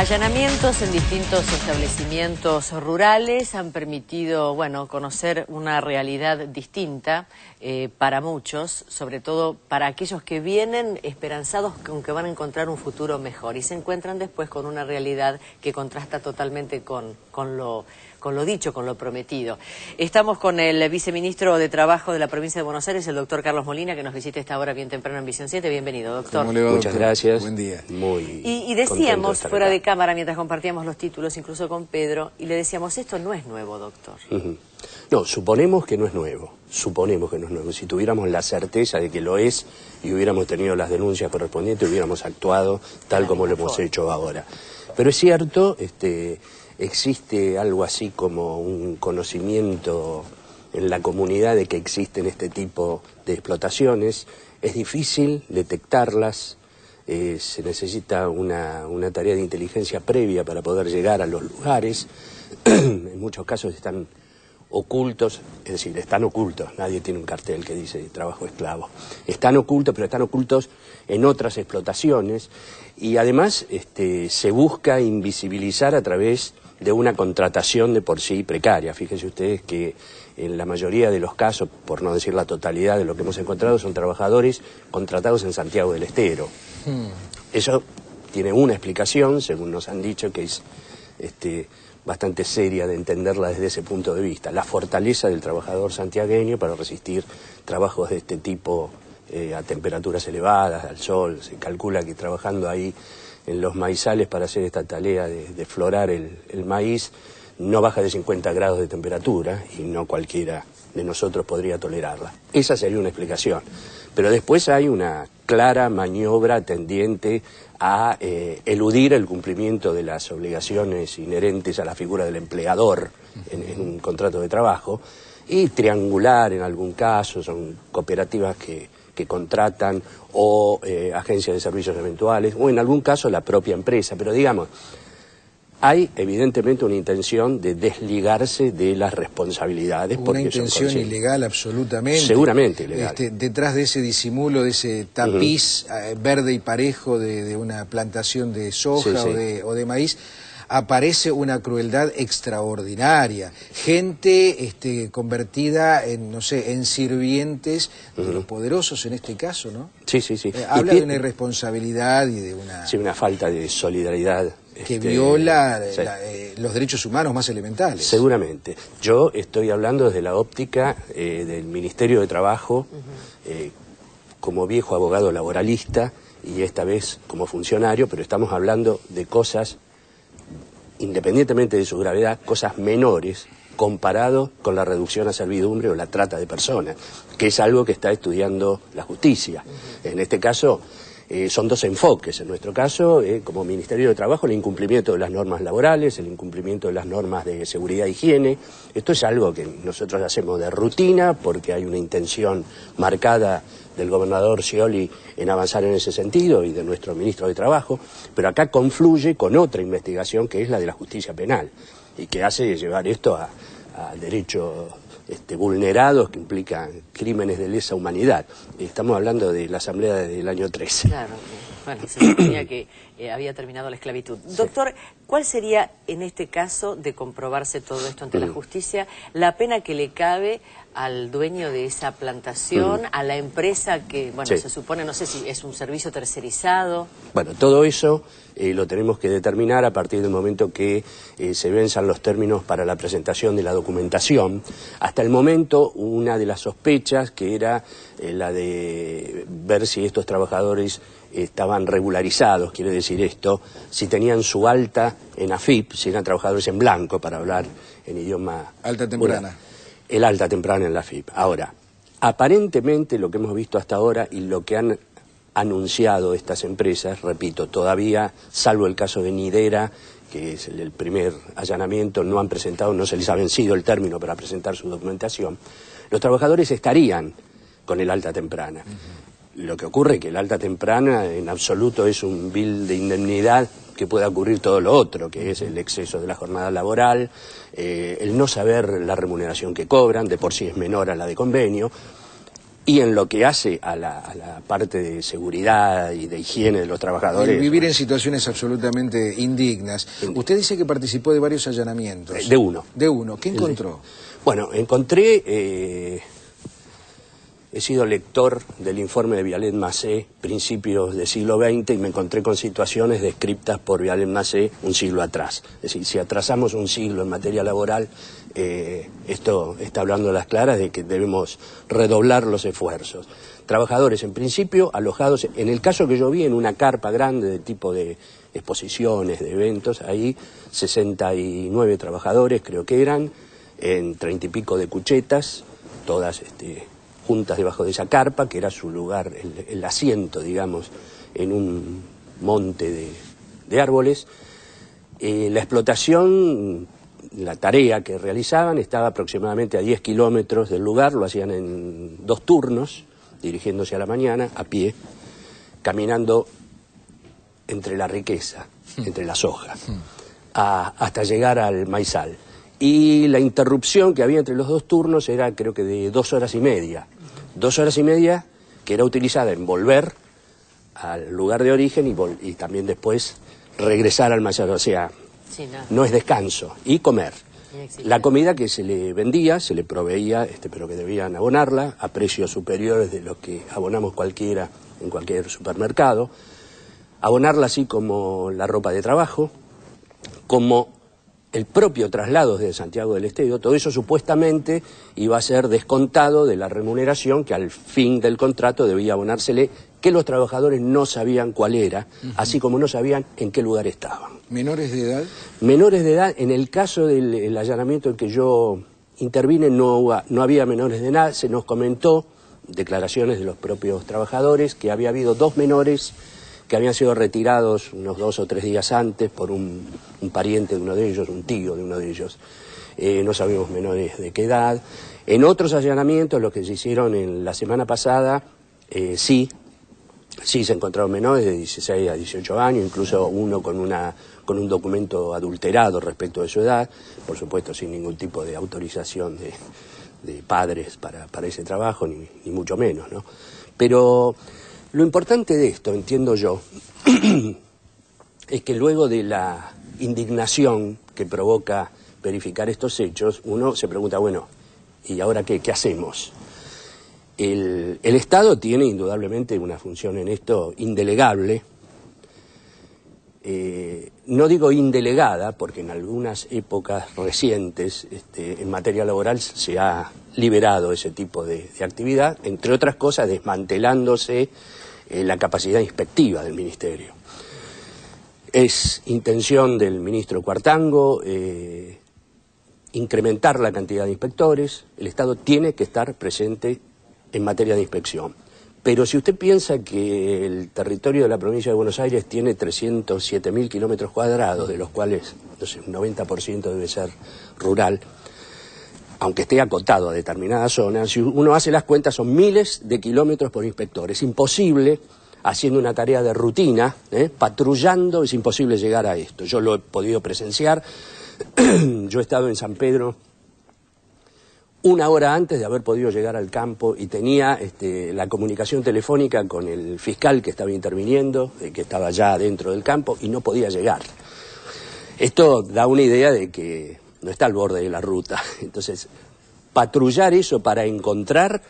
Allanamientos en distintos establecimientos rurales han permitido, bueno, conocer una realidad distinta para muchos, sobre todo para aquellos que vienen esperanzados con que van a encontrar un futuro mejor y se encuentran después con una realidad que contrasta totalmente con lo dicho, con lo prometido. Estamos con el viceministro de Trabajo de la provincia de Buenos Aires, el doctor Carlos Molina, que nos visita esta hora bien temprano en Visión 7. Bienvenido, doctor. ¿Cómo le va, Muchas doctor? gracias. Buen día. Y decíamos, fuera de cámara, mientras compartíamos los títulos, incluso con Pedro, y le decíamos, esto no es nuevo, doctor. No, suponemos que no es nuevo. Suponemos que no es nuevo. Si tuviéramos la certeza de que lo es y hubiéramos tenido las denuncias correspondientes, hubiéramos actuado tal como lo hemos hecho ahora. Pero es cierto, existe algo así como un conocimiento en la comunidad de que existen este tipo de explotaciones. Es difícil detectarlas, se necesita una tarea de inteligencia previa para poder llegar a los lugares. En muchos casos están ocultos, es decir, están ocultos, nadie tiene un cartel que dice trabajo esclavo. Están ocultos, pero están ocultos en otras explotaciones y además se busca invisibilizar a través de una contratación de por sí precaria. Fíjense ustedes que en la mayoría de los casos, por no decir la totalidad de lo que hemos encontrado, son trabajadores contratados en Santiago del Estero. Eso tiene una explicación, según nos han dicho, que es bastante seria de entenderla desde ese punto de vista. La fortaleza del trabajador santiagueño para resistir trabajos de este tipo a temperaturas elevadas, al sol. Se calcula que trabajando ahí en los maizales para hacer esta tarea de florar el maíz no baja de 50 grados de temperatura y no cualquiera de nosotros podría tolerarla. Esa sería una explicación. Pero después hay una clara maniobra tendiente a eludir el cumplimiento de las obligaciones inherentes a la figura del empleador en un contrato de trabajo y triangular en algún caso, son cooperativas que contratan o agencias de servicios eventuales o en algún caso la propia empresa, pero digamos, hay evidentemente una intención de desligarse de las responsabilidades. Una intención ilegal absolutamente. Seguramente ilegal. Detrás de ese disimulo, de ese tapiz verde y parejo de una plantación de soja o de maíz, aparece una crueldad extraordinaria. Gente convertida en, no sé, en sirvientes de los poderosos en este caso, ¿no? Sí. Habla de una irresponsabilidad y de una... Sí, una falta de solidaridad. Que viola los derechos humanos más elementales. Seguramente. Yo estoy hablando desde la óptica del Ministerio de Trabajo, como viejo abogado laboralista y esta vez como funcionario, pero estamos hablando de cosas, independientemente de su gravedad, cosas menores comparado con la reducción a servidumbre o la trata de personas, que es algo que está estudiando la justicia. En este caso son dos enfoques. En nuestro caso, como Ministerio de Trabajo, el incumplimiento de las normas laborales, el incumplimiento de las normas de seguridad e higiene. Esto es algo que nosotros hacemos de rutina porque hay una intención marcada del gobernador Scioli en avanzar en ese sentido y de nuestro ministro de Trabajo, pero acá confluye con otra investigación que es la de la justicia penal y que hace llevar esto a derechos vulnerados que implican crímenes de lesa humanidad. Estamos hablando de la Asamblea del año 13. Claro, bueno, se suponía que había terminado la esclavitud. Doctor, ¿cuál sería en este caso, de comprobarse todo esto ante la justicia, la pena que le cabe al dueño de esa plantación, a la empresa que, bueno, se supone, no sé si es un servicio tercerizado? Bueno, todo eso lo tenemos que determinar a partir del momento que se venzan los términos para la presentación de la documentación. Hasta el momento, una de las sospechas, que era la de ver si estos trabajadores estaban regularizados, quiere decir esto, si tenían su alta en AFIP, si eran trabajadores en blanco, para hablar en idioma... Alta temprana. El alta temprana en la AFIP. Ahora, aparentemente lo que hemos visto hasta ahora y lo que han anunciado estas empresas, repito, todavía, salvo el caso de Nidera, que es el primer allanamiento, no han presentado, no se les ha vencido el término para presentar su documentación, los trabajadores estarían con el alta temprana. Lo que ocurre es que el alta temprana en absoluto es un bill de indemnidad que pueda ocurrir todo lo otro, que es el exceso de la jornada laboral, el no saber la remuneración que cobran, de por sí es menor a la de convenio. Y en lo que hace a la parte de seguridad y de higiene de los trabajadores... Vivir en situaciones absolutamente indignas. Usted dice que participó de varios allanamientos. De uno. De uno. ¿Qué encontró? Bueno, encontré... he sido lector del informe de Vialet Macé, principios del siglo XX, y me encontré con situaciones descritas por Vialet Macé un siglo atrás. Es decir, si atrasamos un siglo en materia laboral, esto está hablando a las claras de que debemos redoblar los esfuerzos. Trabajadores, en principio, alojados, en el caso que yo vi, en una carpa grande de tipo de exposiciones, de eventos, ahí 69 trabajadores creo que eran, en 30 y pico de cuchetas, todas juntas debajo de esa carpa, que era su lugar, el asiento, digamos, en un monte de árboles. La explotación, la tarea que realizaban estaba aproximadamente a 10 kilómetros del lugar, lo hacían en 2 turnos, dirigiéndose a la mañana, a pie, caminando entre la riqueza, entre la soja, hasta llegar al maizal. Y la interrupción que había entre los 2 turnos era, creo que de 2 horas y media. 2 horas y media que era utilizada en volver al lugar de origen y también después regresar al maizal. O sea, sí, no es descanso. Y comer. La comida que se le vendía, se le proveía, pero que debían abonarla a precios superiores de los que abonamos cualquiera en cualquier supermercado. Abonarla así como la ropa de trabajo, como el propio traslado desde Santiago del Estero. Todo eso supuestamente iba a ser descontado de la remuneración que al fin del contrato debía abonársele, que los trabajadores no sabían cuál era, así como no sabían en qué lugar estaban. ¿Menores de edad? Menores de edad, en el caso del allanamiento en que yo intervine no había menores de edad. Se nos comentó, declaraciones de los propios trabajadores, que había habido 2 menores que habían sido retirados unos 2 o 3 días antes por un pariente de uno de ellos, un tío de uno de ellos. No sabemos menores de qué edad. En otros allanamientos, los que se hicieron en la semana pasada, sí se encontraron menores de 16 a 18 años, incluso uno con un documento adulterado respecto de su edad, por supuesto sin ningún tipo de autorización de padres para ese trabajo, ni mucho menos, ¿no? Pero lo importante de esto, entiendo yo, es que luego de la indignación que provoca verificar estos hechos, uno se pregunta, bueno, ¿y ahora qué hacemos? El Estado tiene indudablemente una función en esto indelegable. No digo indelegada, porque en algunas épocas recientes en materia laboral se ha liberado ese tipo de actividad, entre otras cosas desmantelándose la capacidad inspectiva del Ministerio. Es intención del ministro Cuartango incrementar la cantidad de inspectores. El Estado tiene que estar presente en materia de inspección. Pero si usted piensa que el territorio de la provincia de Buenos Aires tiene 307.000 kilómetros cuadrados, de los cuales, no sé, un 90% debe ser rural, aunque esté acotado a determinadas zonas, si uno hace las cuentas son miles de kilómetros por inspector. Es imposible, haciendo una tarea de rutina, patrullando, es imposible llegar a esto. Yo lo he podido presenciar. Yo he estado en San Pedro 1 hora antes de haber podido llegar al campo y tenía la comunicación telefónica con el fiscal que estaba interviniendo, que estaba ya dentro del campo, y no podía llegar. Esto da una idea de que no está al borde de la ruta. Entonces, patrullar eso para encontrar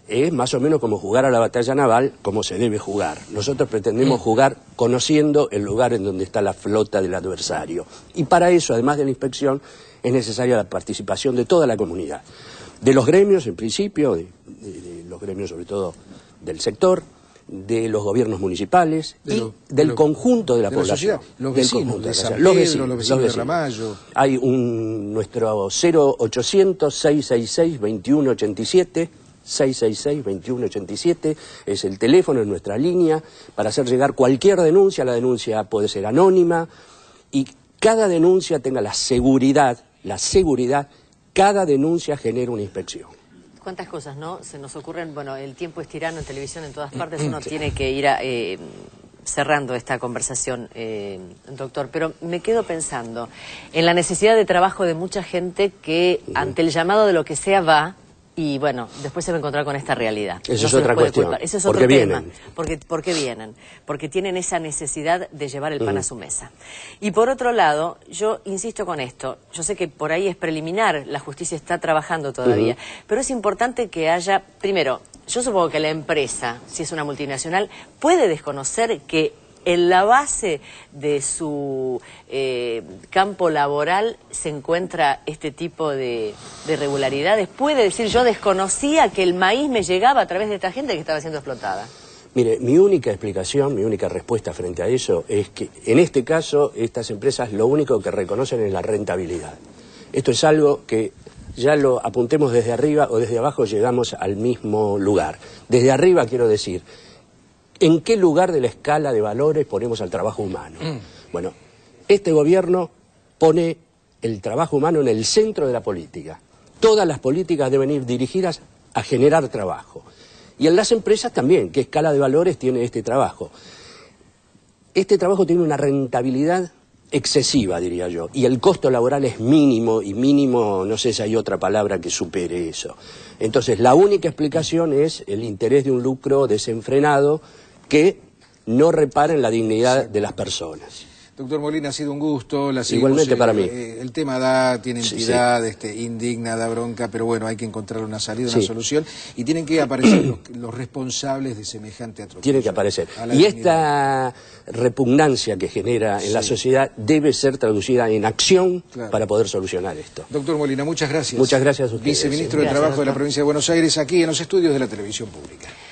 es más o menos como jugar a la batalla naval, como se debe jugar. Nosotros pretendemos jugar conociendo el lugar en donde está la flota del adversario. Y para eso, además de la inspección, es necesaria la participación de toda la comunidad. De los gremios, en principio, de los gremios sobre todo del sector, de los gobiernos municipales del conjunto de la población. Los vecinos de San Pedro, los vecinos de Ramallo. Hay nuestro 0800-666-2187, 666-2187, es el teléfono, es nuestra línea, para hacer llegar cualquier denuncia. La denuncia puede ser anónima y cada denuncia tenga la seguridad, cada denuncia genera una inspección. Cuántas cosas, ¿no? Se nos ocurren, bueno, el tiempo es tirano en televisión en todas partes, uno tiene que ir cerrando esta conversación, doctor, pero me quedo pensando en la necesidad de trabajo de mucha gente que ante el llamado de lo que sea va Y bueno, después se va a encontrar con esta realidad. Eso es otra cuestión. Eso es otro tema. ¿Por qué vienen? Porque tienen esa necesidad de llevar el pan a su mesa. Y por otro lado, yo insisto con esto. Yo sé que por ahí es preliminar, la justicia está trabajando todavía. Pero es importante que haya, primero, yo supongo que la empresa, si es una multinacional, puede desconocer que en la base de su campo laboral se encuentra este tipo de irregularidades. Puede decir, yo desconocía que el maíz me llegaba a través de esta gente que estaba siendo explotada. Mire, mi única explicación, mi única respuesta frente a eso es que en este caso estas empresas lo único que reconocen es la rentabilidad. Esto es algo que ya lo apuntemos desde arriba o desde abajo, llegamos al mismo lugar. Desde arriba quiero decir, ¿en qué lugar de la escala de valores ponemos al trabajo humano? Bueno, este gobierno pone el trabajo humano en el centro de la política. Todas las políticas deben ir dirigidas a generar trabajo. Y en las empresas también, ¿qué escala de valores tiene este trabajo? Este trabajo tiene una rentabilidad excesiva, diría yo, y el costo laboral es mínimo, y mínimo, no sé si hay otra palabra que supere eso. Entonces, la única explicación es el interés de un lucro desenfrenado que no repara en la dignidad de las personas. Doctor Molina, ha sido un gusto. Igualmente para mí. El tema tiene entidad, indigna, da bronca, pero bueno, hay que encontrar una salida, una solución, y tienen que aparecer los responsables de semejante atropello. Tienen que aparecer. Y esta repugnancia que genera en la sociedad debe ser traducida en acción para poder solucionar esto. Doctor Molina, muchas gracias. Muchas gracias a ustedes. Viceministro de Trabajo de la Provincia de Buenos Aires, aquí en los estudios de la Televisión Pública.